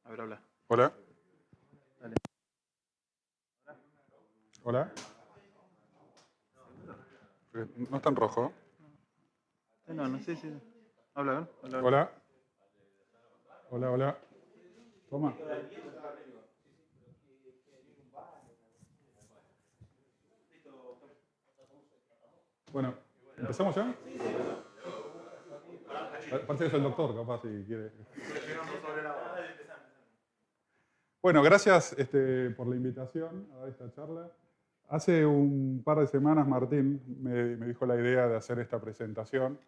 A ver, habla. Hola. Dale. Hola. No está en rojo. No, sí. Habla. Hola. Hola. Toma. Bueno, ¿empezamos ya? Parece que es el doctor, capaz, si quiere. Bueno, gracias por la invitación a dar esta charla. Hace un par de semanas Martín me dijo la idea de hacer esta presentación.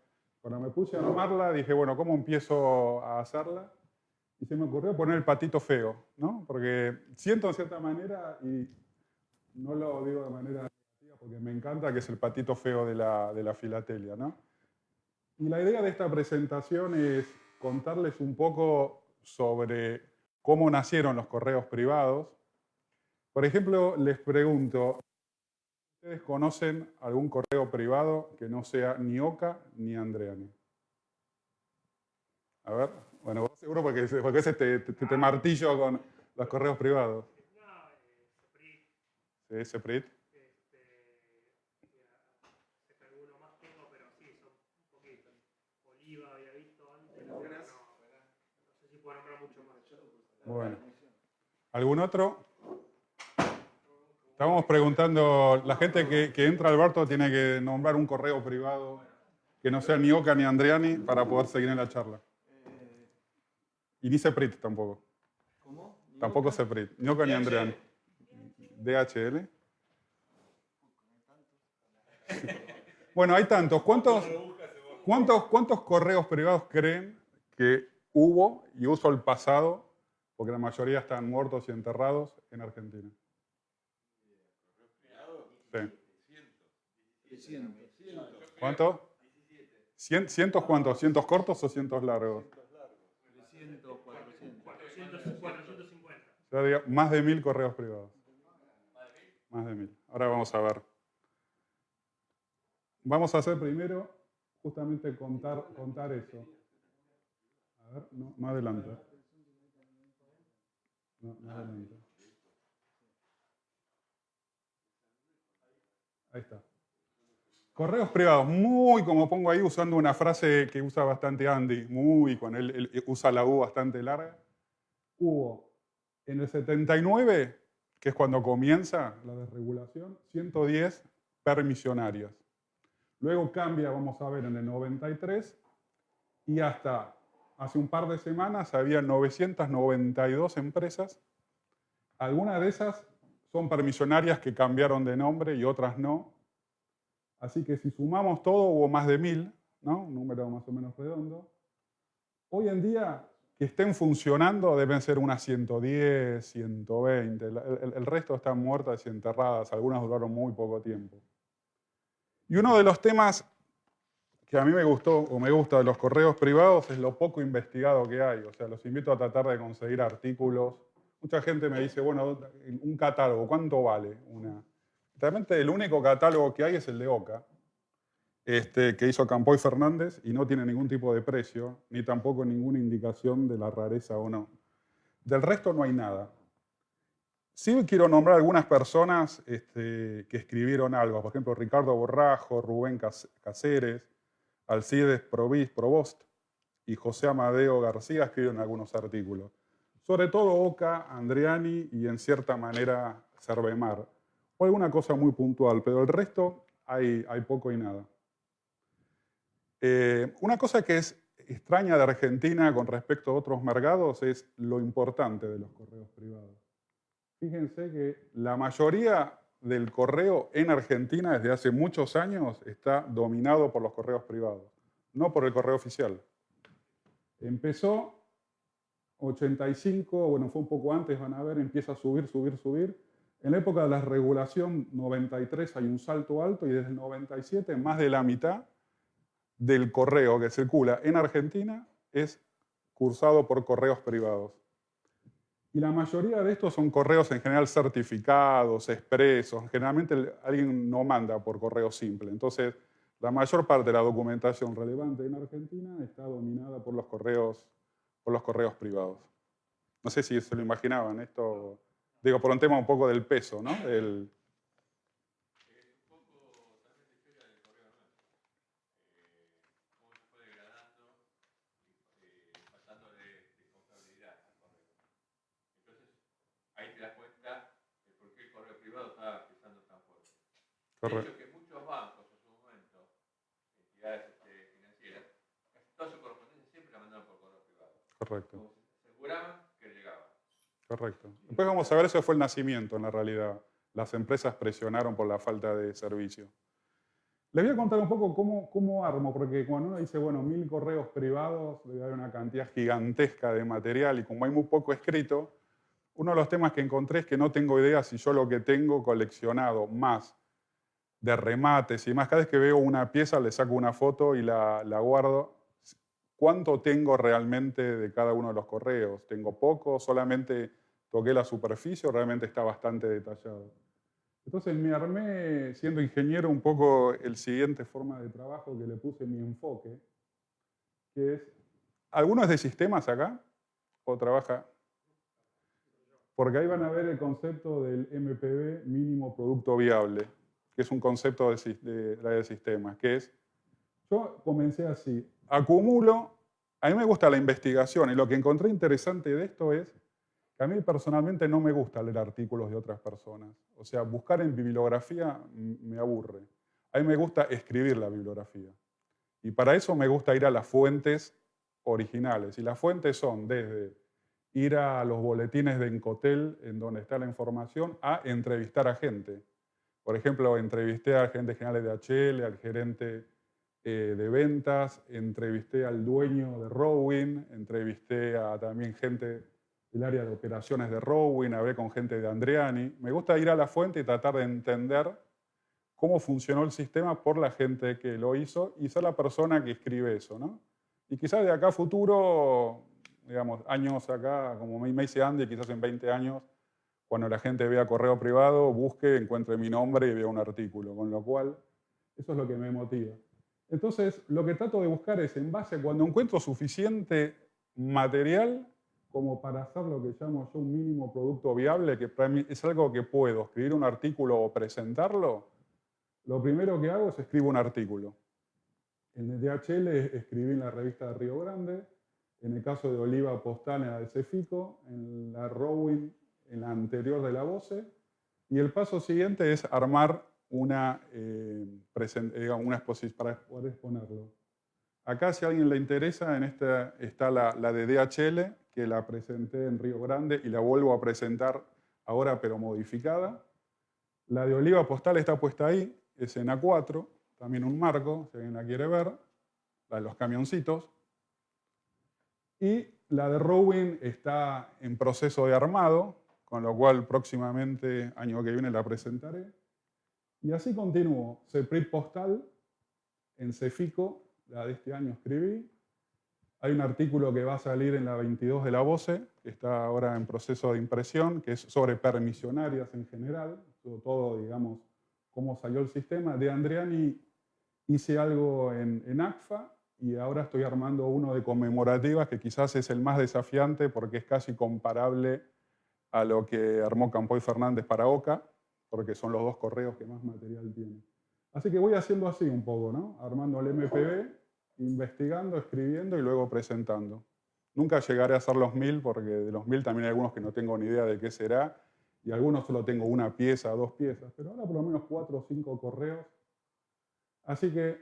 Cuando me puse a armarla, dije, bueno, ¿cómo empiezo a hacerla? Y se me ocurrió poner el patito feo, ¿no? Porque siento en cierta manera, y no lo digo de manera negativa porque me encanta, que es el patito feo de la filatelia, ¿no? Y la idea de esta presentación es contarles un poco sobre cómo nacieron los correos privados. Por ejemplo, les pregunto, ¿ustedes conocen algún correo privado que no sea ni Oca ni Andreani? A ver, bueno, vos seguro porque ese te martillo con los correos privados. Sí, Seprit. Bueno, ¿algún otro? Estábamos preguntando, la gente que entra al Alberto tiene que nombrar un correo privado que no sea ni Oca ni Andreani para poder seguir en la charla. Y ni Seprit tampoco. ¿Cómo? Tampoco Seprit. Ni Oca ni Andreani. DHL. Bueno, hay tantos. ¿Cuántos correos privados creen que hubo, y uso el pasado, porque la mayoría están muertos y enterrados, en Argentina? Sí. ¿Cuántos? ¿Cientos cuántos? ¿Cientos cortos o cientos largos? 300, 400. 450. Yo diría más de 1000 correos privados. Más de 1000. Ahora vamos a ver. Vamos a hacer primero justamente contar eso. A ver, no adelante. No adelante. Ahí está. Correos privados, muy como pongo ahí usando una frase que usa bastante Andy, muy con él usa la U bastante larga. Hubo en el 79, que es cuando comienza la desregulación, 110 permisionarias. Luego cambia, vamos a ver, en el 93 y hasta hace un par de semanas había 992 empresas. Algunas de esas son permisionarias que cambiaron de nombre y otras no. Así que si sumamos todo, hubo más de 1000, ¿no? Un número más o menos redondo. Hoy en día, que estén funcionando, deben ser unas 110, 120. El resto están muertas y enterradas. Algunas duraron muy poco tiempo. Y uno de los temas que a mí me gustó o me gusta de los correos privados es lo poco investigado que hay. O sea, los invito a tratar de conseguir artículos. Mucha gente me dice, bueno, un catálogo, ¿cuánto vale una? Realmente el único catálogo que hay es el de Oca, que hizo Campoy Fernández, y no tiene ningún tipo de precio, ni tampoco ninguna indicación de la rareza o no. Del resto no hay nada. Sí quiero nombrar algunas personas que escribieron algo. Por ejemplo, Ricardo Borrajo, Rubén Cáceres, Alcides Provost y José Amadeo García escribieron algunos artículos. Sobre todo Oca, Andreani y en cierta manera Cervemar. O alguna cosa muy puntual, pero el resto hay poco y nada. Una cosa que es extraña de Argentina con respecto a otros mercados es lo importante de los correos privados. Fíjense que la mayoría del correo en Argentina desde hace muchos años está dominado por los correos privados, no por el correo oficial. Empezó 85, bueno, fue un poco antes, van a ver, empieza a subir. En la época de la regulación 93 hay un salto alto y desde el 97 más de la mitad del correo que circula en Argentina es cursado por correos privados. Y la mayoría de estos son correos en general certificados, expresos. Generalmente alguien no manda por correo simple. Entonces, la mayor parte de la documentación relevante en Argentina está dominada por los correos privados. No sé si se lo imaginaban esto, digo, por un tema un poco del peso, ¿no? Ahí te das cuenta de por qué el correo privado estaba pisando tan fuerte. De Correcto. hecho, que muchos bancos en su momento, entidades financieras, casi toda su correspondencia siempre la mandaban por correo privado. Correcto. Como se aseguraban que llegaba. Correcto. Después vamos a ver, eso fue el nacimiento en la realidad. Las empresas presionaron por la falta de servicio. Les voy a contar un poco cómo armo, porque cuando uno dice, bueno, 1000 correos privados, debe haber una cantidad gigantesca de material y como hay muy poco escrito, uno de los temas que encontré es que no tengo idea si yo lo que tengo coleccionado más de remates y más, cada vez que veo una pieza le saco una foto y la guardo. ¿Cuánto tengo realmente de cada uno de los correos? ¿Tengo poco? ¿Solamente toqué la superficie o realmente está bastante detallado? Entonces me armé, siendo ingeniero, un poco el siguiente forma de trabajo que le puse mi enfoque, que es, ¿alguno es de sistemas acá? ¿O trabaja? Porque ahí van a ver el concepto del MPV, mínimo producto viable, que es un concepto de sistemas, que es, yo comencé así, acumulo, a mí me gusta la investigación y lo que encontré interesante de esto es que a mí personalmente no me gusta leer artículos de otras personas. O sea, buscar en bibliografía me aburre. A mí me gusta escribir la bibliografía. Y para eso me gusta ir a las fuentes originales. Y las fuentes son desde ir a los boletines de Encotel, en donde está la información, a entrevistar a gente. Por ejemplo, entrevisté al gerente general de DHL, al gerente de ventas, entrevisté al dueño de Rowin, entrevisté a también gente del área de operaciones de Rowin, hablé con gente de Andriani. Me gusta ir a la fuente y tratar de entender cómo funcionó el sistema por la gente que lo hizo y ser la persona que escribe eso, ¿no? Y quizás de acá a futuro, digamos, años acá, como me dice Andy, quizás en 20 años, cuando la gente vea correo privado, busque, encuentre mi nombre y vea un artículo, con lo cual eso es lo que me motiva. Entonces, lo que trato de buscar es, en base a cuando encuentro suficiente material como para hacer lo que llamo yo un mínimo producto viable, que para mí es algo que puedo escribir un artículo o presentarlo, lo primero que hago es escribo un artículo. En el DHL escribí en la revista de Río Grande, en el caso de Oliva Postal en la de Cefico, en la Rowin en la anterior de la Voce, y el paso siguiente es armar una exposición para poder exponerlo. Acá, si a alguien le interesa, en esta está la de DHL, que la presenté en Río Grande y la vuelvo a presentar ahora, pero modificada. La de Oliva Postal está puesta ahí, es en A4, también un marco, si alguien la quiere ver, la de los camioncitos. Y la de Rowin está en proceso de armado, con lo cual próximamente, año que viene, la presentaré. Y así continúo. CEPRIT Postal, en Cefico, la de este año escribí. Hay un artículo que va a salir en la 22 de la Voce, que está ahora en proceso de impresión, que es sobre permisionarias en general, todo, digamos, cómo salió el sistema. De Andriani hice algo en ACFA y ahora estoy armando uno de conmemorativas que quizás es el más desafiante porque es casi comparable a lo que armó Campoy Fernández para OCA, porque son los dos correos que más material tienen. Así que voy haciendo así un poco, ¿no? Armando el MPV, investigando, escribiendo y luego presentando. Nunca llegaré a hacer los 1000 porque de los 1000 también hay algunos que no tengo ni idea de qué será y algunos solo tengo una pieza, 2 piezas, pero ahora por lo menos 4 o 5 correos. Así que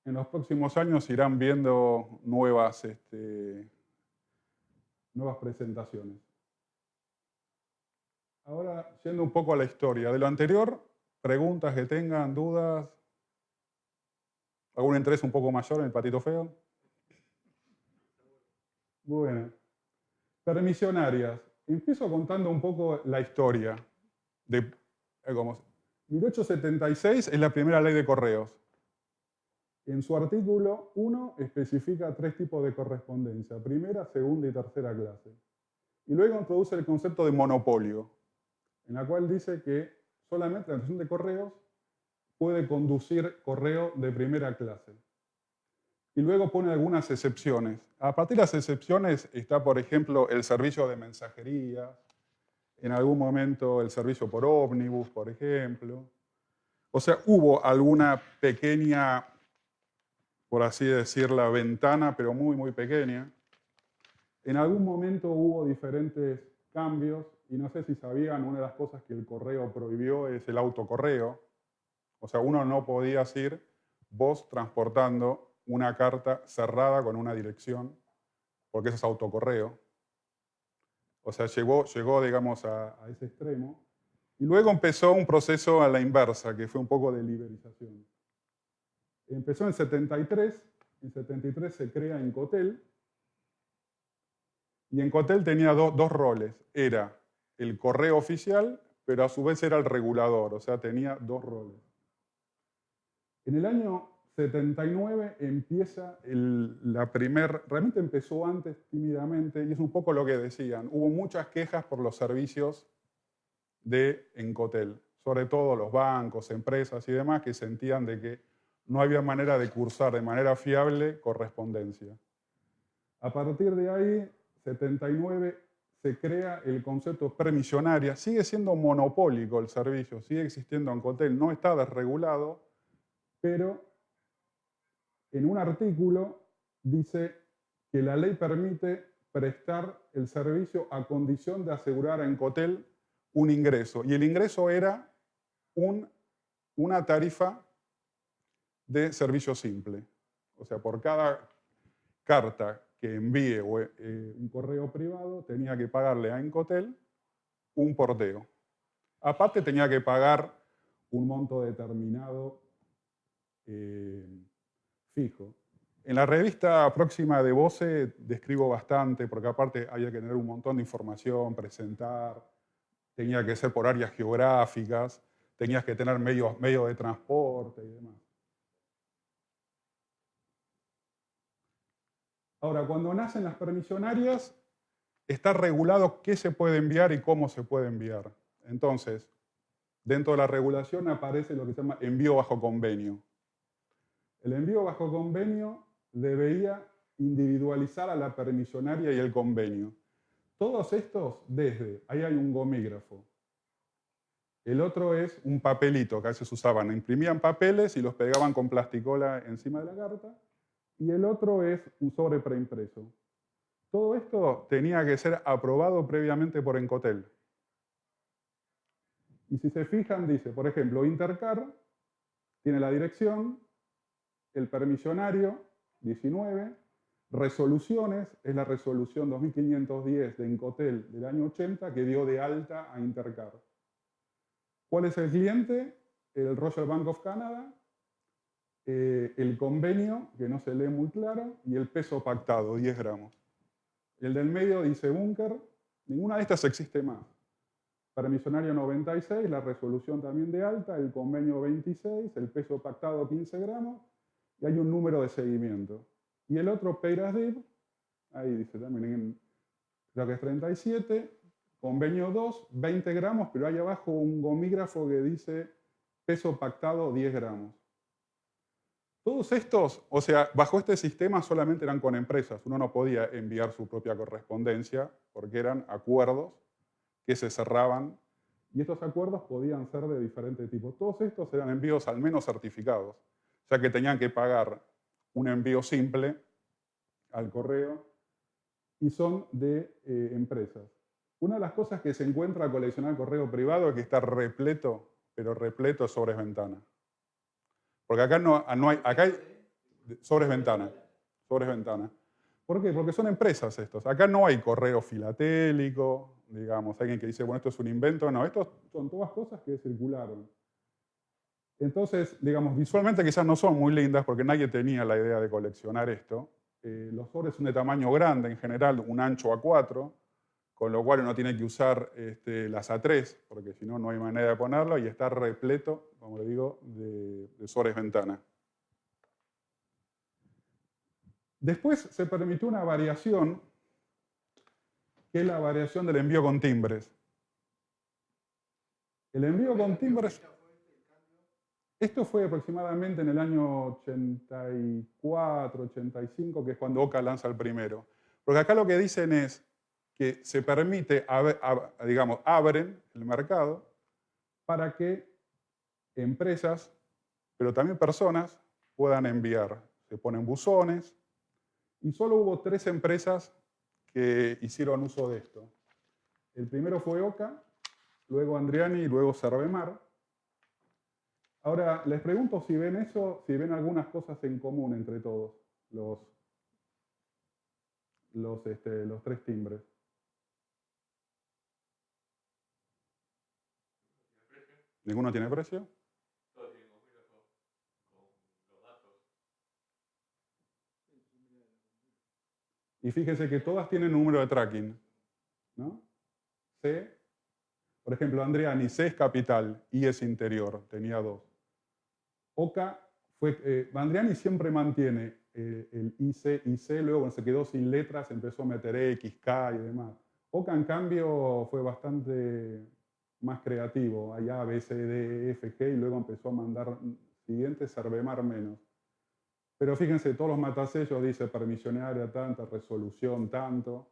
en los próximos años irán viendo nuevas presentaciones. Ahora, yendo un poco a la historia. De lo anterior, preguntas que tengan, dudas. ¿Algún interés un poco mayor en el patito feo? Bueno. Permisionarias. Empiezo contando un poco la historia. 1876 es la primera ley de correos. En su artículo 1 especifica 3 tipos de correspondencia, primera, segunda y tercera clase. Y luego introduce el concepto de monopolio, en la cual dice que solamente la administración de correos puede conducir correo de primera clase. y luego pone algunas excepciones. A partir de las excepciones está, por ejemplo, el servicio de mensajería, en algún momento el servicio por ómnibus, por ejemplo. O sea, hubo alguna pequeña, por así decirla, ventana, pero muy, muy pequeña. En algún momento hubo diferentes cambios, y no sé si sabían, una de las cosas que el correo prohibió es el autocorreo. O sea, uno no podía ir vos transportando una carta cerrada con una dirección, porque eso es autocorreo. O sea, llegó digamos, a ese extremo. Y luego empezó un proceso a la inversa, que fue un poco de liberización. Empezó en 73, en 73 se crea Encotel, y Encotel tenía dos roles. Era el correo oficial, pero a su vez era el regulador, o sea, tenía dos roles. En el año 79 empieza realmente empezó antes tímidamente, y es un poco lo que decían. Hubo muchas quejas por los servicios de Encotel, sobre todo los bancos, empresas y demás, que sentían de que no había manera de cursar de manera fiable correspondencia. A partir de ahí, 79, se crea el concepto permisionaria. Sigue siendo monopólico el servicio, sigue existiendo Encotel, no está desregulado, pero en un artículo dice que la ley permite prestar el servicio a condición de asegurar a Encotel un ingreso. Y el ingreso era una tarifa de servicio simple. O sea, por cada carta que envíe un correo privado, tenía que pagarle a Encotel un porteo. Aparte tenía que pagar un monto determinado fijo. En la revista próxima de Voce describo bastante, porque aparte había que tener un montón de información, presentar, tenía que ser por áreas geográficas, tenías que tener medios de transporte y demás. Ahora, cuando nacen las permisionarias, está regulado qué se puede enviar y cómo se puede enviar. Entonces, dentro de la regulación aparece lo que se llama envío bajo convenio. El envío bajo convenio debería individualizar a la permisionaria y el convenio. Todos estos, ahí hay un gomígrafo. El otro es un papelito que a veces usaban, imprimían papeles y los pegaban con plasticola encima de la carta. Y el otro es un sobre preimpreso. Todo esto tenía que ser aprobado previamente por Encotel. Y si se fijan, dice, por ejemplo, Intercar tiene la dirección, el permisionario, 19, resoluciones, es la resolución 2510 de Encotel del año 80 que dio de alta a Intercar. ¿Cuál es el cliente? El Royal Bank of Canada, el convenio, que no se lee muy claro, y el peso pactado, 10 gramos. El del medio dice Bunker, ninguna de estas existe más. Permisionario 96, la resolución también de alta, el convenio 26, el peso pactado 15 gramos, y hay un número de seguimiento. Y el otro, Peirasdib, ahí dice también, creo que es 37, convenio 2, 20 gramos, pero hay abajo un gomígrafo que dice peso pactado 10 gramos. Todos estos, o sea, bajo este sistema solamente eran con empresas. Uno no podía enviar su propia correspondencia porque eran acuerdos que se cerraban y estos acuerdos podían ser de diferentes tipos. Todos estos eran envíos al menos certificados, o sea que tenían que pagar un envío simple al correo y son de empresas. Una de las cosas que se encuentra al coleccionar correo privado es que está repleto, pero repleto de sobres ventana. Porque acá acá hay sobres ventana. ¿Por qué? Porque son empresas estos. Acá no hay correo filatélico, digamos, alguien que dice, bueno, esto es un invento. No, estos son todas cosas que circularon. Entonces, digamos, visualmente quizás no son muy lindas porque nadie tenía la idea de coleccionar esto. Los sobres son de tamaño grande, en general, un ancho A4, con lo cual uno tiene que usar las A3, porque si no, no hay manera de ponerlo, y está repleto, como le digo, de sobres ventana. Después se permitió una variación, que es la variación del envío con timbres. El envío con timbres... Esto fue aproximadamente en el año 84, 85, que es cuando Oca lanza el primero. Porque acá lo que dicen es que se permite, digamos, abren el mercado para que empresas, pero también personas, puedan enviar. Se ponen buzones y solo hubo 3 empresas que hicieron uso de esto. El primero fue Oca, luego Andriani y luego Cervemar. Ahora, les pregunto si ven eso, si ven algunas cosas en común entre todos los 3 timbres. ¿Ninguno tiene precio? Todos tienen convenio con los datos. Y fíjense que todas tienen número de tracking, ¿no? C, por ejemplo, Andriani, C es capital, I es interior, tenía 2. Oca, Andriani siempre mantiene el IC, luego cuando se quedó sin letras empezó a meter X, K y demás. Oca, en cambio, fue bastante más creativo, hay A, B, C, D, E, F, G, y luego empezó a mandar siguientes, Cervemar menos. Pero fíjense, todos los matasellos dice permisionaria tanta, resolución tanto.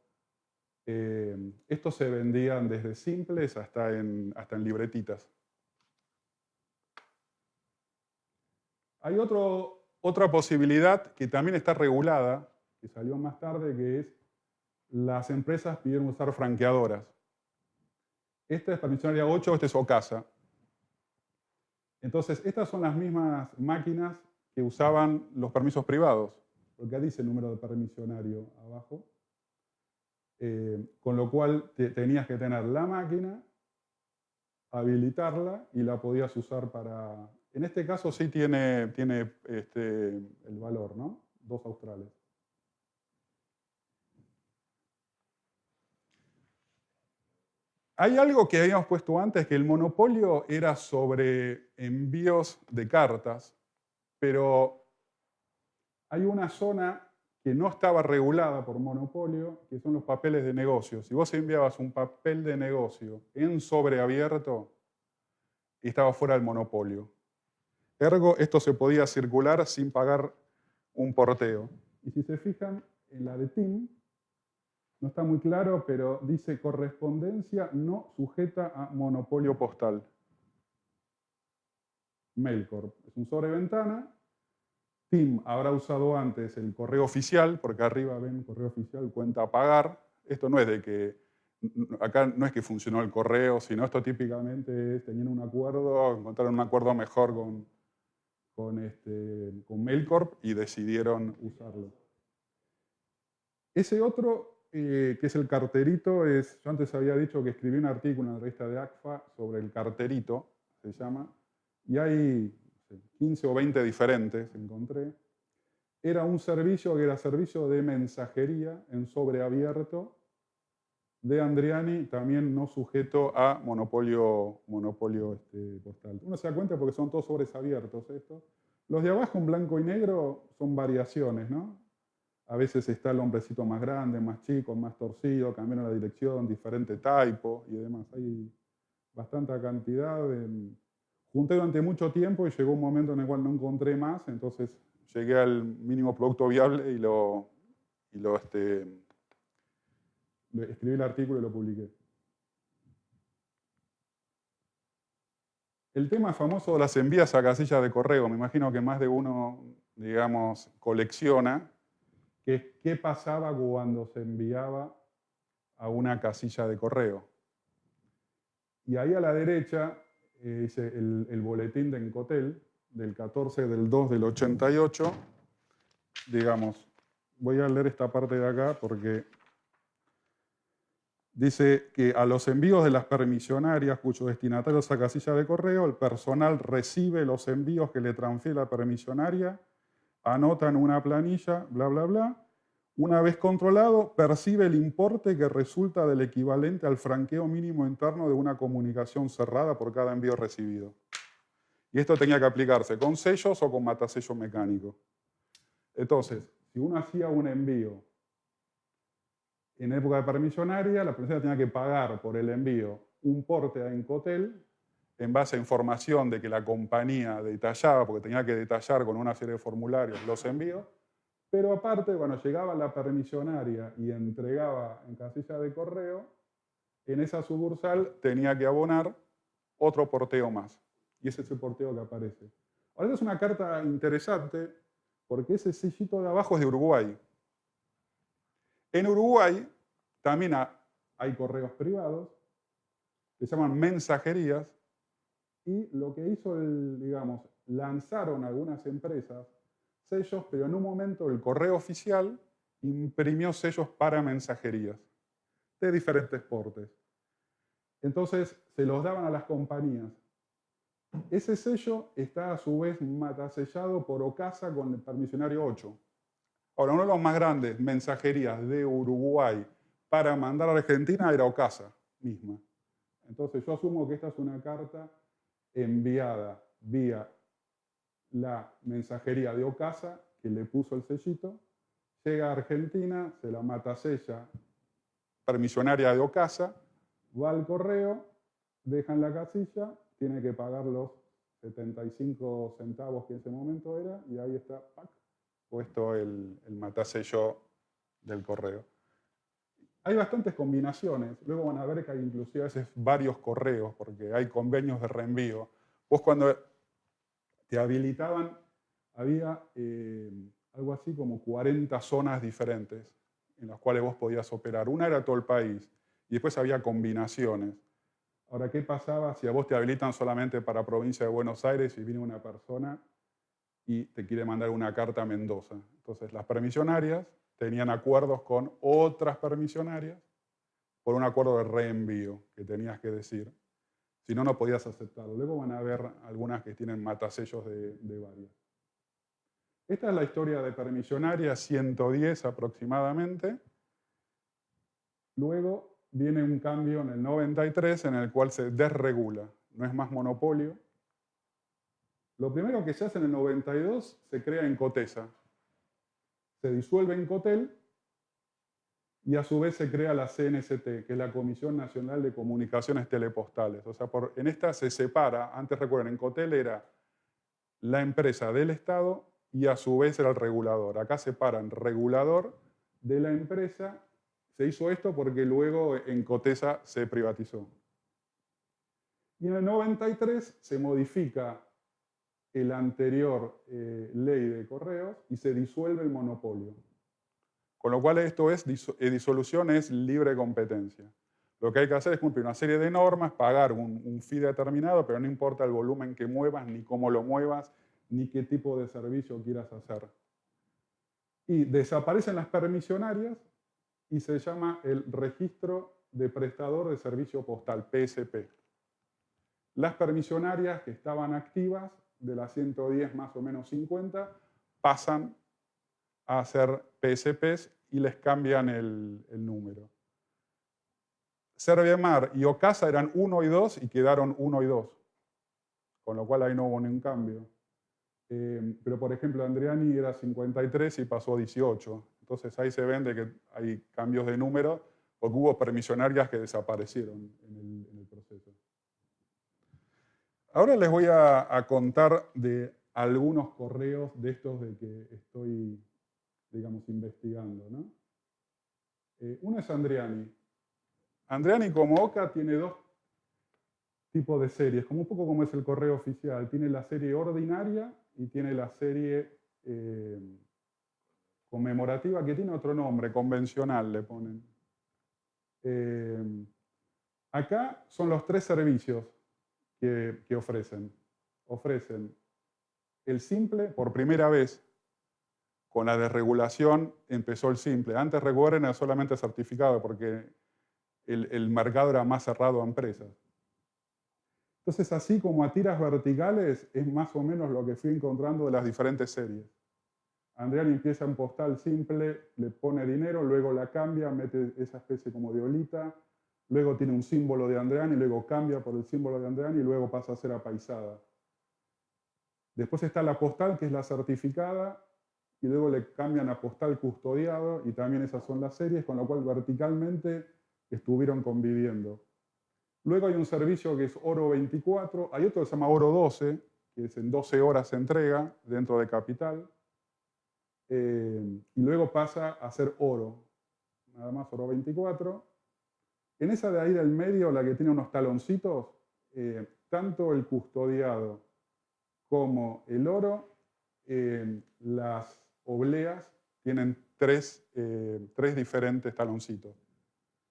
Estos se vendían desde simples hasta en libretitas. Hay otra posibilidad que también está regulada, que salió más tarde, que es las empresas pidieron usar franqueadoras. Esta es permisionaria 8, esta es Ocasa. Entonces, estas son las mismas máquinas que usaban los permisos privados, porque ahí dice el número de permisionario abajo. Con lo cual tenías que tener la máquina, habilitarla y la podías usar para... En este caso sí tiene el valor, ¿no? 2 australes. Hay algo que habíamos puesto antes, que el monopolio era sobre envíos de cartas, pero hay una zona que no estaba regulada por monopolio, que son los papeles de negocio. Si vos enviabas un papel de negocio en sobre abierto, estaba fuera del monopolio. Ergo, esto se podía circular sin pagar un porteo. Y si se fijan, en la de TIM, no está muy claro, pero dice correspondencia no sujeta a monopolio postal. Mailcorp es un sobreventana. TIM habrá usado antes el correo oficial, porque arriba ven correo oficial, cuenta a pagar. Esto no es de que, acá no es que funcionó el correo, sino esto típicamente es, tenían un acuerdo, encontraron un acuerdo mejor con Mailcorp y decidieron usarlo. Ese otro, que es el carterito, yo antes había dicho que escribí un artículo en la revista de ACFA sobre el carterito, se llama, y hay 15 o 20 diferentes, encontré. Era un servicio que era servicio de mensajería en sobre abierto de Andriani, también no sujeto a monopolio postal. Uno se da cuenta porque son todos sobres abiertos estos. Los de abajo en blanco y negro son variaciones, ¿no? A veces está el hombrecito más grande, más chico, más torcido, cambiaron la dirección, diferente typo y demás. Hay bastante cantidad. Junté durante mucho tiempo y llegó un momento en el cual no encontré más, entonces llegué al mínimo producto viable y escribí el artículo y lo publiqué. El tema famoso de las envías a casillas de correo, me imagino que más de uno, digamos, colecciona, que es qué pasaba cuando se enviaba a una casilla de correo. Y ahí a la derecha dice el boletín de Encotel, del 14 del 2 del 88. Digamos, voy a leer esta parte de acá porque dice que a los envíos de las permisionarias cuyo destinatario es a casilla de correo, el personal recibe los envíos que le transfiere la permisionaria, anota en una planilla, bla, bla, bla. Una vez controlado, percibe el importe que resulta del equivalente al franqueo mínimo interno de una comunicación cerrada por cada envío recibido. Y esto tenía que aplicarse con sellos o con matasellos mecánicos. Entonces, si uno hacía un envío en época de permisionaria, la persona tenía que pagar por el envío un porte a Encotel. en base a información de que la compañía detallaba, porque tenía que detallar con una serie de formularios los envíos, pero aparte, cuando llegaba la permisionaria y entregaba en casilla de correo, en esa sucursal tenía que abonar otro porteo más. Y ese es el porteo que aparece. Ahora, esta es una carta interesante porque ese sellito de abajo es de Uruguay. En Uruguay también hay correos privados, que se llaman mensajerías, y lo que hizo, digamos, lanzaron algunas empresas sellos, pero en un momento el correo oficial imprimió sellos para mensajerías de diferentes portes. Entonces se los daban a las compañías. Ese sello está a su vez matasellado por Ocasa con el permisionario 8. Ahora, uno de los más grandes mensajerías de Uruguay para mandar a Argentina era Ocasa misma. Entonces yo asumo que esta es una carta enviada vía la mensajería de Ocasa, que le puso el sellito, llega a Argentina, se la matasella permisionaria de Ocasa, va al correo, deja en la casilla, tiene que pagar los 75 centavos que en ese momento era, y ahí está, ¡pac!, puesto el matasello del correo. Hay bastantes combinaciones, luego van a ver que hay inclusive a veces varios correos, porque hay convenios de reenvío. Vos cuando te habilitaban, había algo así como 40 zonas diferentes en las cuales vos podías operar. Una era todo el país, y después había combinaciones. Ahora, ¿qué pasaba si a vos te habilitan solamente para provincia de Buenos Aires y viene una persona y te quiere mandar una carta a Mendoza? Entonces, las permisionarias tenían acuerdos con otras permisionarias por un acuerdo de reenvío que tenías que decir. Si no, no podías aceptarlo. Luego van a ver algunas que tienen matasellos de varias. Esta es la historia de permisionarias, 110 aproximadamente. Luego viene un cambio en el 93 en el cual se desregula. No es más monopolio. Lo primero que se hace en el 92 se crea Encotesa. Se disuelve Encotel y a su vez se crea la CNCT, que es la Comisión Nacional de Comunicaciones Telepostales. O sea, en esta se separa, antes recuerden, Encotel era la empresa del Estado y a su vez era el regulador. Acá separan regulador de la empresa. Se hizo esto porque luego Encotesa se privatizó. Y en el 93 se modifica el anterior ley de correos y se disuelve el monopolio. Con lo cual esto es, disolución es libre competencia. Lo que hay que hacer es cumplir una serie de normas, pagar un fee determinado, pero no importa el volumen que muevas, ni cómo lo muevas, ni qué tipo de servicio quieras hacer. Y desaparecen las permisionarias y se llama el Registro de Prestador de Servicio Postal, PSP. Las permisionarias que estaban activas, de las 110 más o menos 50, pasan a hacer PSPs y les cambian el número. Serviemar y Ocasa eran 1 y 2 y quedaron 1 y 2, con lo cual ahí no hubo ningún cambio. Pero por ejemplo Andriani era 53 y pasó a 18. Entonces ahí se ven de que hay cambios de número porque hubo permisionarias que desaparecieron en el proceso. Ahora les voy a contar de algunos correos de estos de que estoy, digamos, investigando, ¿no? Uno es Andriani. Andriani, como Oca, tiene dos tipos de series, como un poco como es el correo oficial. Tiene la serie ordinaria y tiene la serie conmemorativa, que tiene otro nombre, convencional le ponen. Acá son los 3 servicios que ofrecen. Ofrecen el simple, por primera vez, con la desregulación empezó el simple. Antes recuerden era solamente certificado porque el mercado era más cerrado a empresas. Entonces, así como a tiras verticales, es más o menos lo que fui encontrando de las diferentes series. Andriani empieza en postal simple, le pone dinero, luego la cambia, mete esa especie como de olita, luego tiene un símbolo de Andriani, luego cambia por el símbolo de Andriani y luego pasa a ser apaisada. Después está la postal, que es la certificada, y luego le cambian a postal custodiado, y también esas son las series, con lo cual verticalmente estuvieron conviviendo. Luego hay un servicio que es oro 24, hay otro que se llama oro 12, que es en 12 horas se entrega dentro de Capital, y luego pasa a ser oro, nada más oro 24. En esa de ahí del medio, la que tiene unos taloncitos, tanto el custodiado como el oro, las obleas tienen tres diferentes taloncitos.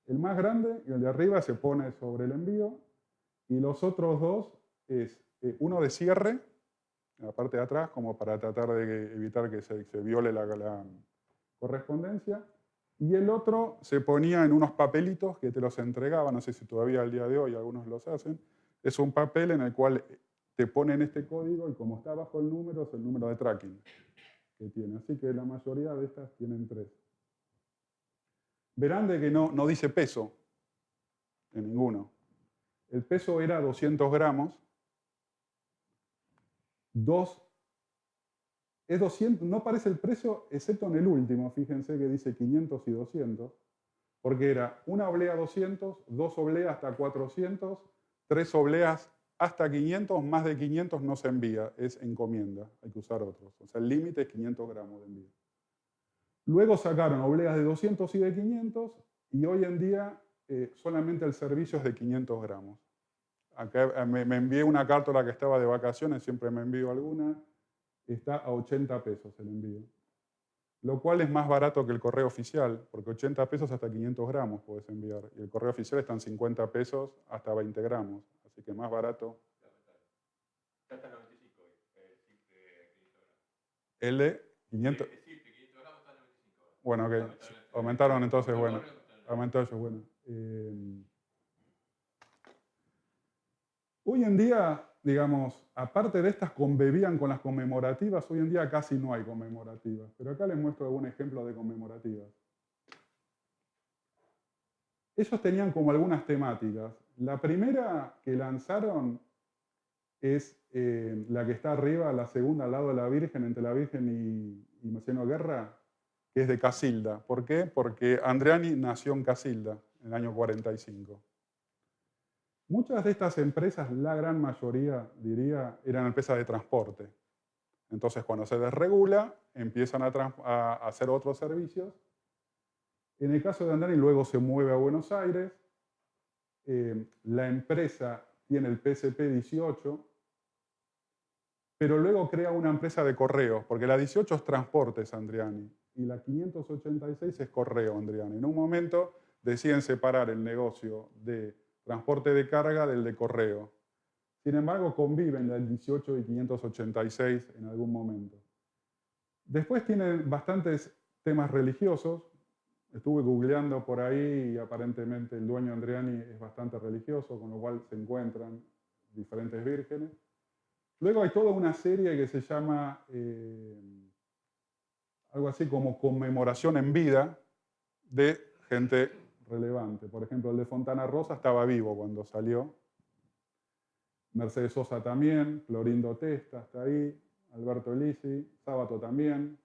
El más grande, el de arriba, se pone sobre el envío, y los otros dos es uno de cierre, en la parte de atrás, como para tratar de evitar que se viole la correspondencia, y el otro se ponía en unos papelitos que te los entregaban, no sé si todavía al día de hoy algunos los hacen, es un papel en el cual te ponen este código y como está abajo el número, es el número de tracking que tiene. Así que la mayoría de estas tienen 3. Verán de que no dice peso en ninguno. El peso era 200 gramos. Es 200, no aparece el precio excepto en el último, fíjense que dice 500 y 200, porque era una oblea 200, 2 obleas hasta 400, 3 obleas hasta 500, más de 500 no se envía, es encomienda, hay que usar otros. O sea, el límite es 500 gramos de envío. Luego sacaron obleas de 200 y de 500, y hoy en día solamente el servicio es de 500 gramos. Acá me envié una cártula que estaba de vacaciones, siempre me envío alguna, está a 80 pesos el envío. Lo cual es más barato que el correo oficial, porque 80 pesos hasta 500 gramos puedes enviar, y el correo oficial está en 50 pesos hasta 20 gramos, así que más barato. Ya está en 95 hoy, el chip de 500 gramos. El de 500. El chip de 500 gramos está en 95 hoy. Bueno, ok. Aumentaron entonces, bueno. Aumentó eso, bueno. Hoy en día, digamos, aparte de estas convivían con las conmemorativas, hoy en día casi no hay conmemorativas. Pero acá les muestro algún ejemplo de conmemorativas. Ellos tenían como algunas temáticas. La primera que lanzaron es la que está arriba, la segunda al lado de la Virgen, entre la Virgen y Marciano Guerra, que es de Casilda. ¿Por qué? Porque Andreani nació en Casilda en el año 45. Muchas de estas empresas, la gran mayoría, diría, eran empresas de transporte. Entonces, cuando se desregula, empiezan a hacer otros servicios. En el caso de Andreani, luego se mueve a Buenos Aires. La empresa tiene el PSP 18, pero luego crea una empresa de correo, porque la 18 es Transportes Andreani y la 586 es Correo Andreani. En un momento deciden separar el negocio de transporte de carga del de correo. Sin embargo, conviven el 18 y 586 en algún momento. Después tienen bastantes temas religiosos. Estuve googleando por ahí y aparentemente el dueño Andreani es bastante religioso, con lo cual se encuentran diferentes vírgenes. Luego hay toda una serie que se llama algo así como conmemoración en vida de gente relevante. Por ejemplo, el de Fontana Rosa estaba vivo cuando salió. Mercedes Sosa también, Clorindo Testa está ahí, Alberto Elisi, Sábato también.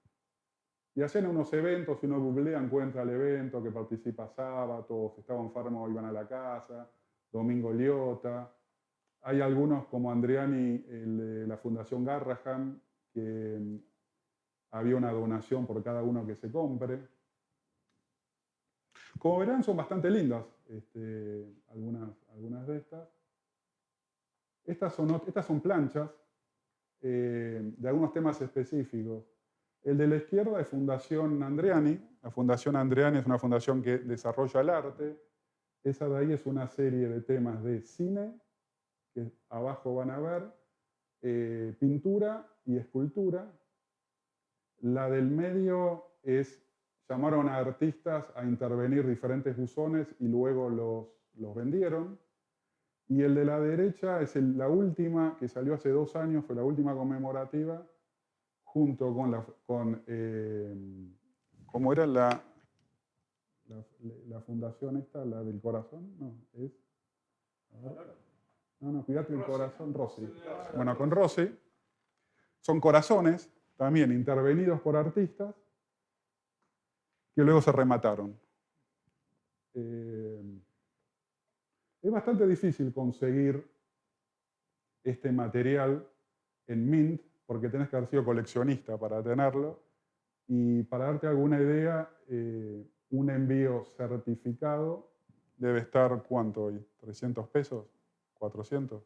Y hacían unos eventos, si uno googlea encuentra el evento que participa Sábato, si estaba enfermo iban a la casa, Domingo Liotta. Hay algunos como Andreani, el de la Fundación Garrahan, que había una donación por cada uno que se compre. Como verán, son bastante lindas algunas de estas. Estas son planchas de algunos temas específicos. El de la izquierda es Fundación Andreani. La Fundación Andreani es una fundación que desarrolla el arte. Esa de ahí es una serie de temas de cine, que abajo van a ver, pintura y escultura. La del medio llamaron a artistas a intervenir diferentes buzones y luego los vendieron. Y el de la derecha es la última, que salió hace 2 años, fue la última conmemorativa, junto con ¿cómo era la fundación esta, la del corazón? No, es... No, cuidate el corazón, Rossi. Bueno, con Rossi son corazones, también intervenidos por artistas, que luego se remataron. Es bastante difícil conseguir este material en Mint, porque tenés que haber sido coleccionista para tenerlo. Y para darte alguna idea, un envío certificado debe estar, ¿cuánto hoy? ¿300 pesos? ¿400?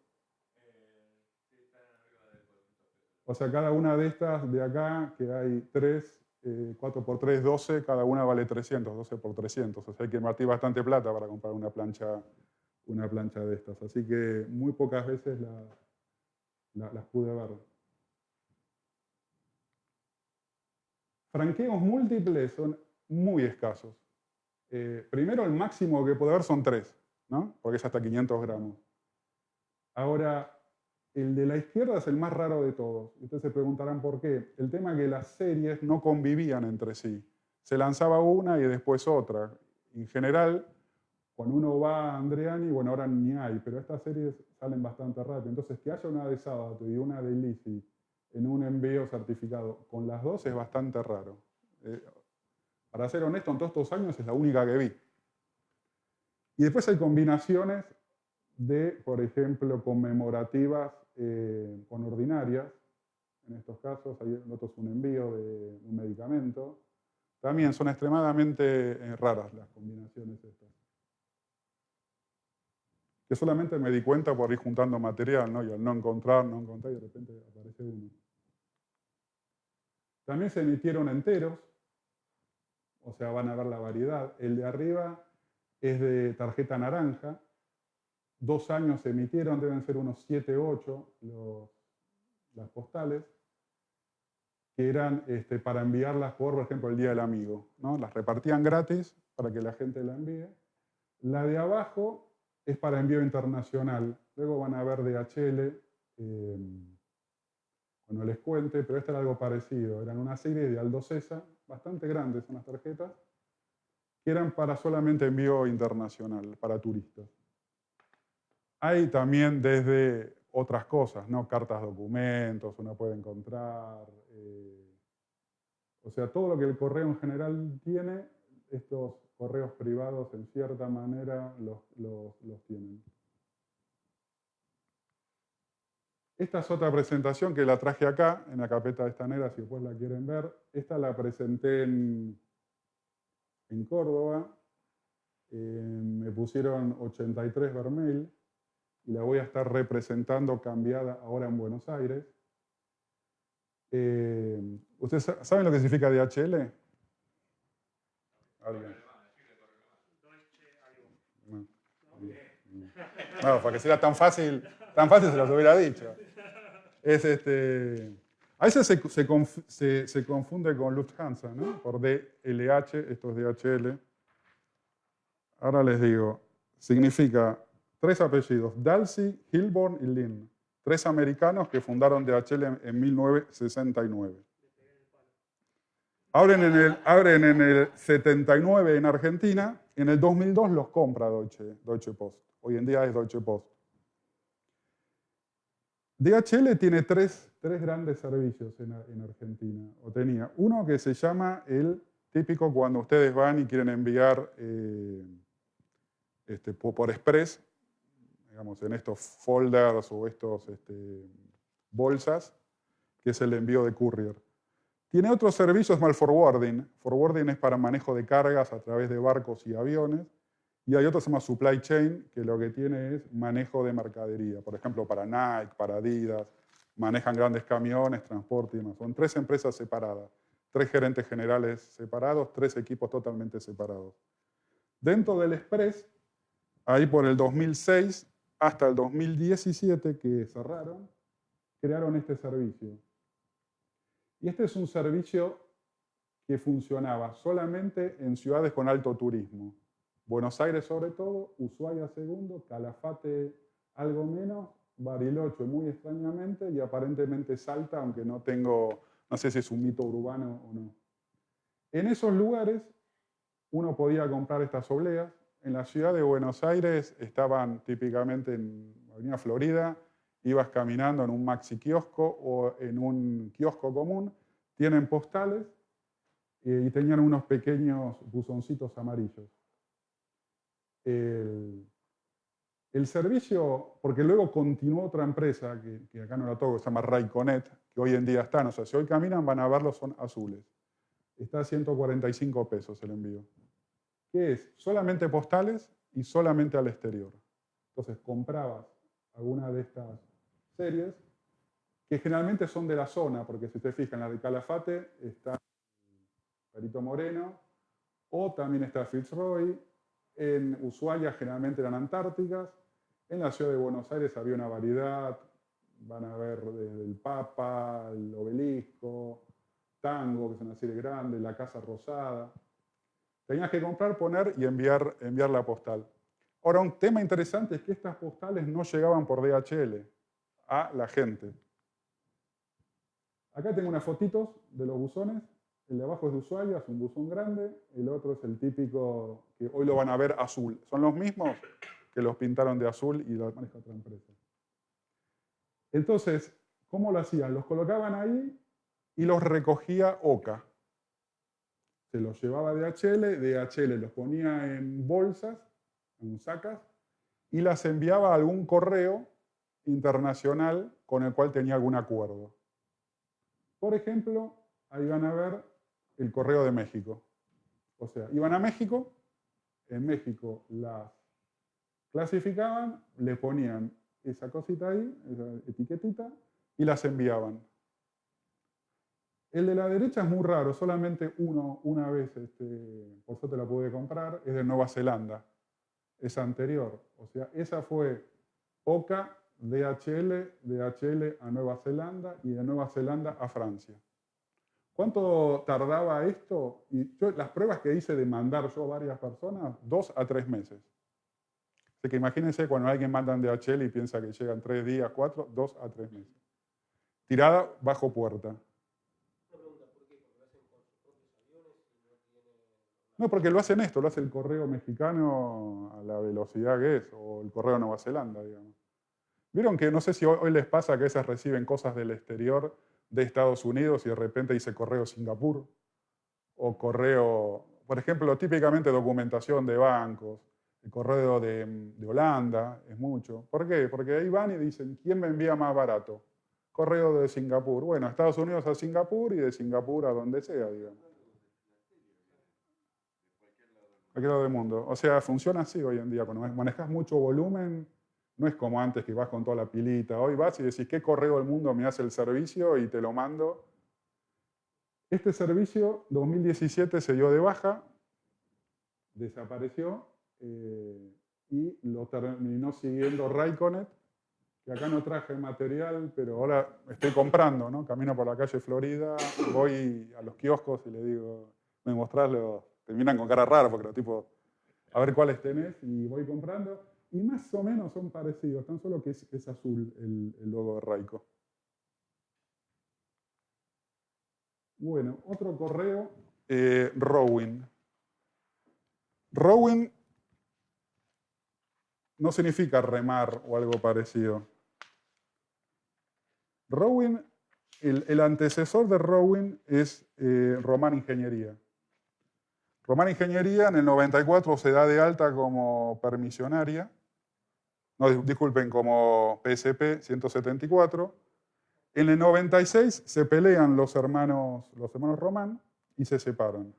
O sea, cada una de estas de acá, que hay 3, 4 por 3, 12, cada una vale 300, 12 por 300. O sea, hay que invertir bastante plata para comprar una plancha de estas. Así que muy pocas veces las pude ver. Franqueos múltiples son muy escasos. Primero, el máximo que puede haber son 3, ¿no? Porque es hasta 500 gramos. Ahora, el de la izquierda es el más raro de todos. Ustedes se preguntarán por qué. El tema es que las series no convivían entre sí. Se lanzaba una y después otra. En general, cuando uno va a Andreani, bueno, ahora ni hay, pero estas series salen bastante rápido. Entonces, que haya una de Sabato y una de Lizzy en un envío certificado con las dos es bastante raro. Para ser honesto, en todos estos años es la única que vi. Y después hay combinaciones de, por ejemplo, conmemorativas con ordinarias. En estos casos, hay otros un envío de un medicamento. También son extremadamente raras las combinaciones estas. Que solamente me di cuenta por ir juntando material, ¿no? Y al no encontrar, y de repente aparece uno. También se emitieron enteros, o sea, van a ver la variedad. El de arriba es de tarjeta naranja. 2 años se emitieron, deben ser unos 7, 8 las postales, que eran para enviarlas por ejemplo, el Día del Amigo, ¿no? Las repartían gratis para que la gente la envíe. La de abajo es para envío internacional. Luego van a ver DHL, cuando les cuente, pero esta era algo parecido. Eran una serie de Aldo César, bastante grandes son las tarjetas, que eran para solamente envío internacional, para turistas. Hay también desde otras cosas, ¿no? Cartas, documentos, uno puede encontrar. O sea, todo lo que el correo en general tiene, estos correos privados en cierta manera los tienen. Esta es otra presentación que la traje acá, en la carpeta de Estanera, si después la quieren ver. Esta la presenté en Córdoba. Me pusieron 83 Vermeil y la voy a estar representando cambiada ahora en Buenos Aires. ¿Ustedes saben lo que significa DHL? ¿Alguien? No, porque si era tan fácil se los hubiera dicho. A veces se confunde con Lufthansa, ¿no? Por DLH, esto es DHL. Ahora les digo, significa 3 apellidos, Dalsey, Hilborn y Lynn. 3 americanos que fundaron DHL en 1969. Abren en el 79 en Argentina, en el 2002 los compra Deutsche Post. Hoy en día es Deutsche Post. DHL tiene tres grandes servicios en Argentina, o tenía. Uno que se llama el típico cuando ustedes van y quieren enviar por Express, digamos, en estos folders o estos bolsas, que es el envío de courier. Tiene otros servicios, mal forwarding. Forwarding es para manejo de cargas a través de barcos y aviones. Y hay otro que se llama supply chain, que lo que tiene es manejo de mercadería. Por ejemplo, para Nike, para Adidas, manejan grandes camiones, transporte y demás. Son 3 empresas separadas, 3 gerentes generales separados, 3 equipos totalmente separados. Dentro del Express, ahí por el 2006 hasta el 2017, que cerraron, crearon este servicio. Y este es un servicio que funcionaba solamente en ciudades con alto turismo. Buenos Aires sobre todo, Ushuaia segundo, Calafate algo menos, Bariloche muy extrañamente y aparentemente Salta, aunque no sé si es un mito urbano o no. En esos lugares uno podía comprar estas obleas. En la ciudad de Buenos Aires estaban típicamente en Avenida Florida, ibas caminando en un maxi kiosco o en un kiosco común, tienen postales y tenían unos pequeños buzoncitos amarillos. El El servicio, porque luego continuó otra empresa, que acá no la toco, que se llama Raiconet, que hoy en día están, o sea, si hoy caminan van a verlos, son azules. Está a 145 pesos el envío. ¿Qué es? Solamente postales y solamente al exterior. Entonces comprabas alguna de estas series, que generalmente son de la zona, porque si usted fija en la de Calafate está Perito Moreno, o también está Fitzroy, en Ushuaia generalmente eran antárticas, en la ciudad de Buenos Aires había una variedad, van a ver desde el Papa, el Obelisco, Tango, que es una serie grande, la Casa Rosada. Tenías que comprar, poner y enviar la postal. Ahora, un tema interesante es que estas postales no llegaban por DHL a la gente. Acá tengo unas fotitos de los buzones. El de abajo es de Ushuaia, es un buzón grande. El otro es el típico, que hoy lo van a ver azul. Son los mismos que los pintaron de azul y los maneja otra empresa. Entonces, ¿cómo lo hacían? Los colocaban ahí y los recogía OCA. Se los llevaba DHL, DHL los ponía en bolsas, en sacas, y las enviaba a algún correo internacional con el cual tenía algún acuerdo. Por ejemplo, ahí van a ver el correo de México. O sea, iban a México, en México las clasificaban, le ponían esa cosita ahí, esa etiquetita, y las enviaban. El de la derecha es muy raro, solamente una vez, por suerte la pude comprar, es de Nueva Zelanda. Es anterior. O sea, esa fue OCA, DHL, DHL a Nueva Zelanda y de Nueva Zelanda a Francia. ¿Cuánto tardaba esto? Y las pruebas que hice de mandar yo a varias personas, 2 a 3 meses. Así que imagínense cuando alguien manda en DHL y piensa que llegan 3 días, 4, 2 a 3 meses. Tirada bajo puerta. No, porque lo hacen esto, lo hace el correo mexicano a la velocidad que es, o el correo de Nueva Zelanda, digamos. Vieron que no sé si hoy les pasa que a veces reciben cosas del exterior de Estados Unidos y de repente dice correo Singapur, o correo, por ejemplo, típicamente documentación de bancos, el correo de Holanda, es mucho. ¿Por qué? Porque ahí van y dicen, ¿quién me envía más barato? Correo de Singapur. Bueno, Estados Unidos a Singapur y de Singapur a donde sea, digamos. Cualquier lado del mundo. O sea, funciona así hoy en día. Cuando manejas mucho volumen, no es como antes que vas con toda la pilita. Hoy vas y decís, ¿qué correo del mundo me hace el servicio? Y te lo mando. Este servicio, 2017, se dio de baja, desapareció y lo terminó siguiendo Raiconet, que acá no traje material, pero ahora estoy comprando, ¿no? Camino por la calle Florida, voy a los kioscos y le digo, ¿me mostrás los? Terminan con cara rara porque los tipos, a ver cuáles tenés, y voy comprando. Y más o menos son parecidos, tan solo que es azul el logo de Raico. Bueno, otro correo, Rowing. Rowing no significa remar o algo parecido. Rowing, el antecesor de Rowing es Román Ingeniería. Román Ingeniería en el 94 se da de alta como permisionaria, no, disculpen, como PSP 174. En el 96 se pelean los hermanos Román y se separan.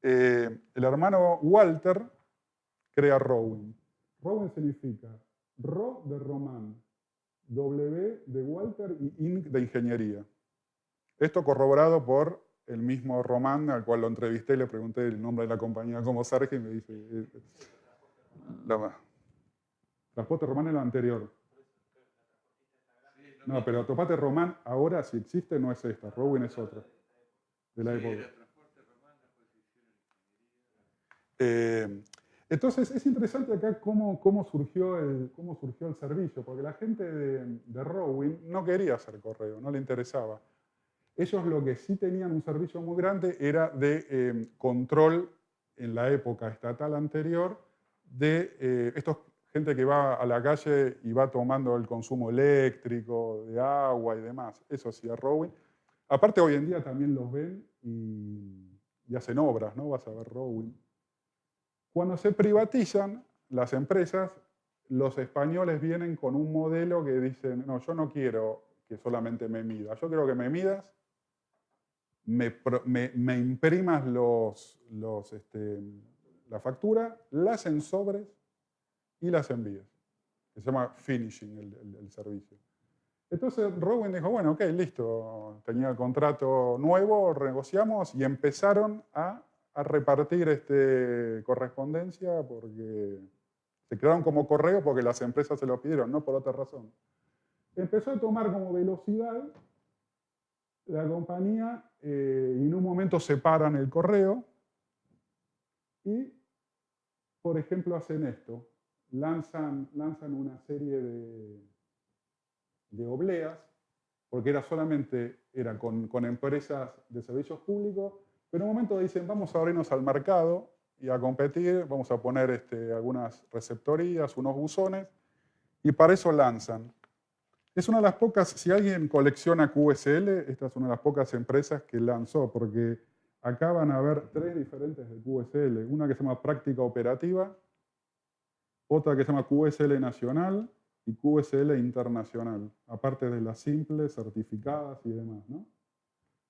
El hermano Walter crea Rowing. Rowing significa Ro de Román, W de Walter y Inc de Ingeniería. Esto corroborado por el mismo Román, al cual lo entrevisté y le pregunté el nombre de la compañía como Sergio y me dice... Transporte Román es lo anterior. No, pero Transporte Román ahora, si existe, no es esta. Rowing es otra. De la época. Entonces, es interesante acá cómo surgió el servicio, porque la gente de Rowing no quería hacer correo, no le interesaba. Ellos lo que sí tenían un servicio muy grande era de control en la época estatal anterior de gente que va a la calle y va tomando el consumo eléctrico, de agua y demás. Eso hacía Rowing. Aparte, hoy en día también los ven y hacen obras, ¿no? Vas a ver Rowing. Cuando se privatizan las empresas, los españoles vienen con un modelo que dicen, no, yo no quiero que solamente me midas, yo quiero que me midas, me imprimas la factura, las en sobres y las envíes. Se llama finishing el servicio. Entonces Rowan dijo, bueno, ok, listo, tenía el contrato nuevo, renegociamos y empezaron a repartir correspondencia porque se quedaron como correo porque las empresas se lo pidieron, no por otra razón. Empezó a tomar como velocidad la compañía y en un momento separan el correo y, por ejemplo, hacen esto. Lanzan una serie de obleas, porque era con empresas de servicios públicos, pero en un momento dicen, vamos a abrirnos al mercado y a competir, vamos a poner algunas receptorías, unos buzones, y para eso lanzan. Es una de las pocas, si alguien colecciona QSL, esta es una de las pocas empresas que lanzó, porque acá van a haber 3 diferentes de QSL, una que se llama Práctica Operativa, otra que se llama QSL Nacional y QSL Internacional, aparte de las simples, certificadas y demás, ¿no?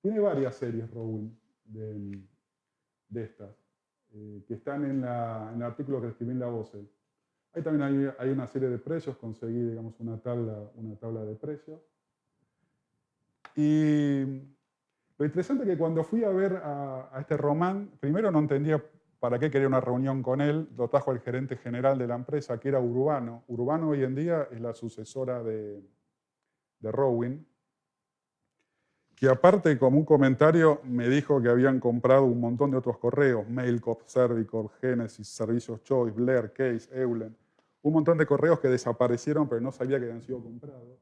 Tiene varias series, Rowan, de estas, que están en el artículo que escribí en la VOCE. Ahí también hay una serie de precios, conseguí, digamos, una tabla de precios. Y lo interesante es que cuando fui a ver a este Román, primero no entendía para qué quería una reunión con él, lo trajo el gerente general de la empresa, que era Urbano. Urbano hoy en día es la sucesora de Rowan, que aparte, como un comentario, me dijo que habían comprado un montón de otros correos, Mailcorp, Servicorp, Genesis, Servicios Choice, Blair, Case, Eulen, un montón de correos que desaparecieron, pero no sabía que habían sido comprados.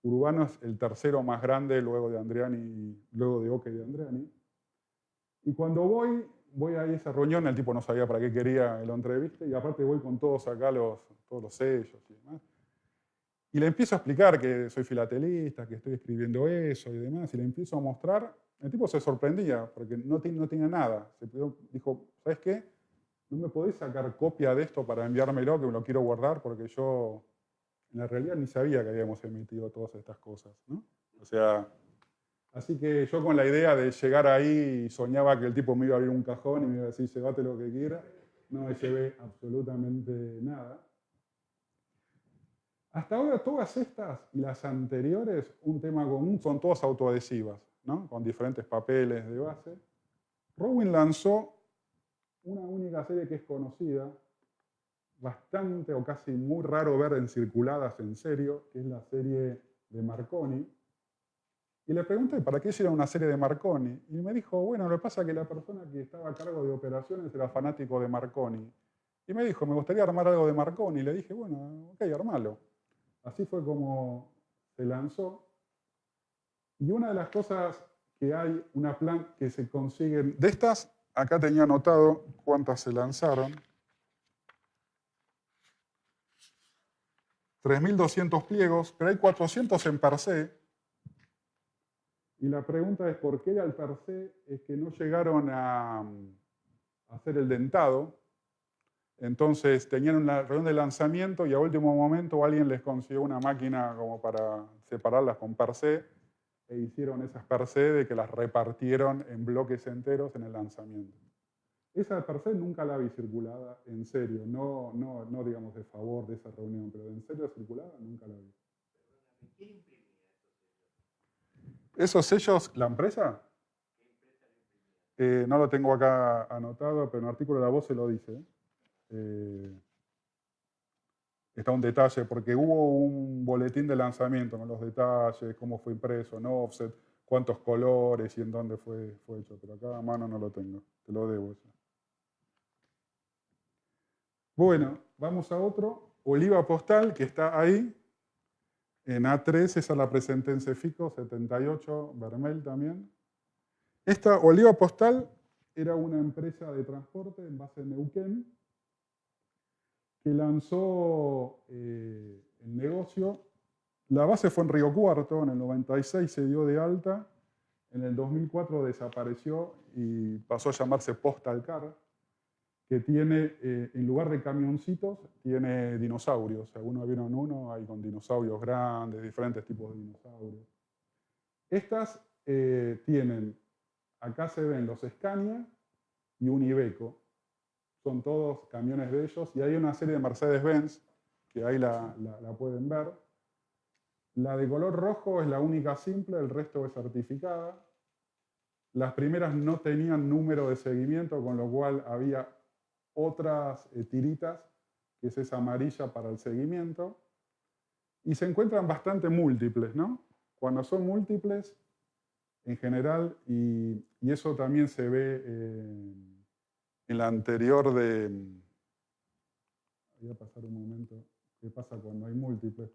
Urbano es el tercero más grande luego de Andreani, luego de Oke y de Andreani. Y cuando voy a esa reunión, el tipo no sabía para qué quería la entrevista, y aparte voy con todos acá todos los sellos y demás. Y le empiezo a explicar que soy filatelista, que estoy escribiendo eso y demás, y le empiezo a mostrar. El tipo se sorprendía, porque no tenía nada. Dijo, ¿sabes qué? ¿No me podés sacar copia de esto para enviármelo, que me lo quiero guardar? Porque yo, en la realidad, ni sabía que habíamos emitido todas estas cosas, ¿no? O sea, así que yo con la idea de llegar ahí soñaba que el tipo me iba a abrir un cajón y me iba a decir, llévate lo que quieras. No me llevé absolutamente nada. Hasta ahora todas estas y las anteriores, un tema común, son todas autoadhesivas, ¿no? Con diferentes papeles de base. Rowan lanzó una única serie que es conocida, bastante o casi muy raro ver en circuladas en serio, que es la serie de Marconi. Y le pregunté, ¿para qué hicieron una serie de Marconi? Y me dijo, bueno, lo que pasa es que la persona que estaba a cargo de operaciones era fanático de Marconi. Y me dijo, me gustaría armar algo de Marconi. Y le dije, bueno, ok, armalo. Así fue como se lanzó. Y una de las cosas que hay, una plan que se consiguen, de estas, acá tenía anotado cuántas se lanzaron. 3.200 pliegos, pero hay 400 en per se. Y la pregunta es, ¿por qué al per se? Es que no llegaron a hacer el dentado. Entonces tenían una reunión de lanzamiento y a último momento alguien les consiguió una máquina como para separarlas con per se e hicieron esas per se de que las repartieron en bloques enteros en el lanzamiento. Esa per se nunca la vi circulada en serio, no digamos de favor de esa reunión, pero en serio circulada nunca la vi. ¿Quién imprimía ¿Esos sellos, la empresa? No lo tengo acá anotado, pero en el artículo de la voz se lo dice. Está un detalle, porque hubo un boletín de lanzamiento con los detalles, cómo fue impreso, no offset, cuántos colores y en dónde fue hecho, pero acá a mano no lo tengo, te lo debo eso. Bueno, vamos a otro, Oliva Postal, que está ahí, en A3, esa es la presenté en Cefico, 78, Vermel también. Esta Oliva Postal era una empresa de transporte en base en Neuquén, que lanzó el negocio. La base fue en Río Cuarto, en el 96 se dio de alta, en el 2004 desapareció y pasó a llamarse Postal Car, que tiene, en lugar de camioncitos, tiene dinosaurios. Algunos vieron uno, hay con dinosaurios grandes, diferentes tipos de dinosaurios. Estas tienen, acá se ven los Scania y un Iveco. Son todos camiones de ellos. Y hay una serie de Mercedes-Benz, que ahí la pueden ver. La de color rojo es la única simple, el resto es certificada. Las primeras no tenían número de seguimiento, con lo cual había otras tiritas, que es esa amarilla para el seguimiento. Y se encuentran bastante múltiples, ¿no? Cuando son múltiples, en general, y eso también se ve en la anterior de... Voy a pasar un momento. ¿Qué pasa cuando hay múltiples?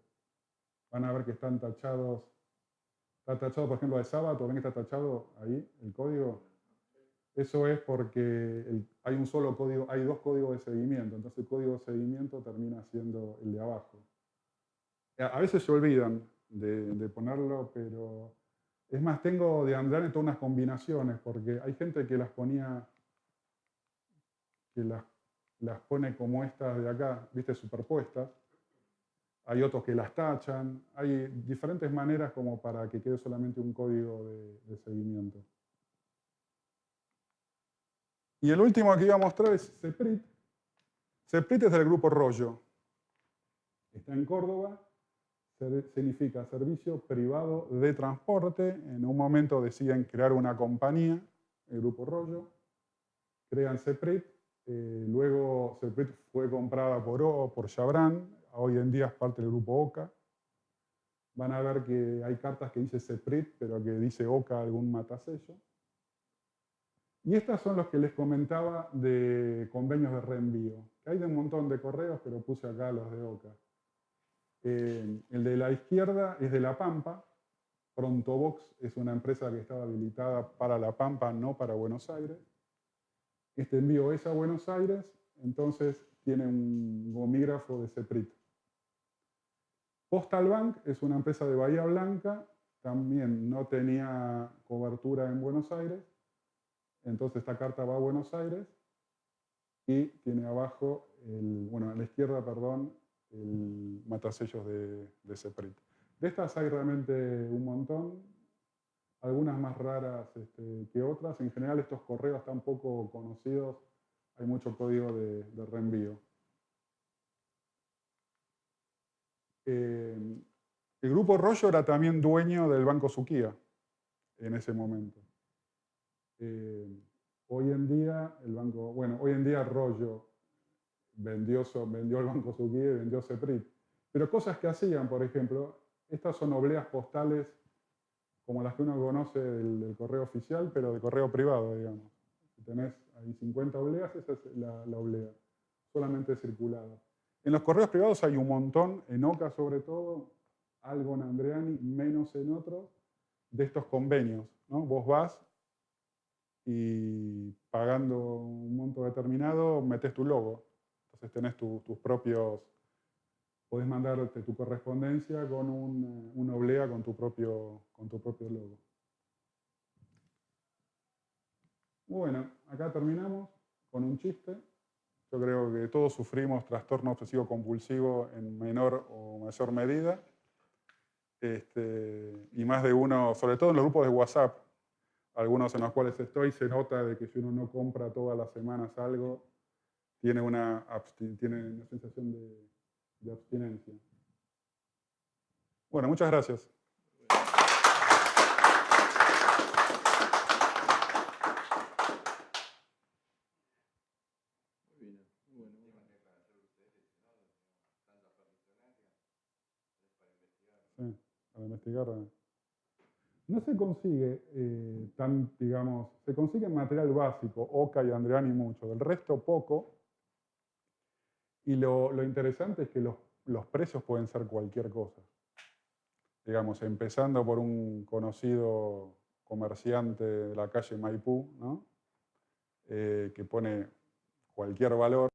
Van a ver que están tachados. Está tachado, por ejemplo, de sábado, ven que está tachado ahí el código. Eso es porque hay un solo código, hay dos códigos de seguimiento, entonces el código de seguimiento termina siendo el de abajo. A veces se olvidan de ponerlo, pero es más, tengo de Andriani todas unas combinaciones, porque hay gente que las ponía, que las pone como estas de acá, viste, superpuestas. Hay otros que las tachan. Hay diferentes maneras como para que quede solamente un código de seguimiento. Y el último que iba a mostrar es CEPRIT. CEPRIT es del grupo Rollo. Está en Córdoba. Significa Servicio Privado de Transporte. En un momento deciden crear una compañía, el grupo Rollo. Crean CEPRIT. Luego CEPRIT fue comprada por Chabran. Hoy en día es parte del grupo OCA. Van a ver que hay cartas que dice CEPRIT, pero que dice OCA algún matasello. Y estas son los que les comentaba de convenios de reenvío. Hay de un montón de correos, pero puse acá los de OCA. El de la izquierda es de La Pampa. Prontobox es una empresa que estaba habilitada para La Pampa, no para Buenos Aires. Este envío es a Buenos Aires, entonces tiene un gomígrafo de CEPRIT. Postal Bank es una empresa de Bahía Blanca, también no tenía cobertura en Buenos Aires, entonces esta carta va a Buenos Aires y tiene abajo, a la izquierda, perdón, el matasellos de CEPRIT. De estas hay realmente un montón, algunas más raras que otras. En general estos correos están poco conocidos, hay mucho código de reenvío. El grupo Rollo era también dueño del Banco Suquía en ese momento. Hoy en día Rollo vendió el Banco Suquía y vendió CEPRIT. Pero cosas que hacían, por ejemplo, estas son obleas postales como las que uno conoce del correo oficial, pero de correo privado, digamos. Si tenés ahí 50 obleas, esa es la oblea, solamente circulada. En los correos privados hay un montón, en OCA sobre todo, algo en Andriani, menos en otros, de estos convenios, ¿no? Vos vas y pagando un monto determinado, metes tu logo. Entonces tenés tus propios, podés mandarte tu correspondencia con una oblea con tu propio logo. Bueno, acá terminamos con un chiste. Yo creo que todos sufrimos trastorno obsesivo compulsivo en menor o mayor medida. Y más de uno, sobre todo en los grupos de WhatsApp, algunos en los cuales estoy, se nota de que si uno no compra todas las semanas algo, tiene una sensación de abstinencia. Bueno, muchas gracias. Sí, para investigar. No se consigue se consigue material básico, OCA y Andriani mucho, del resto poco. Y lo interesante es que los precios pueden ser cualquier cosa. Digamos, empezando por un conocido comerciante de la calle Maipú, ¿no? Que pone cualquier valor.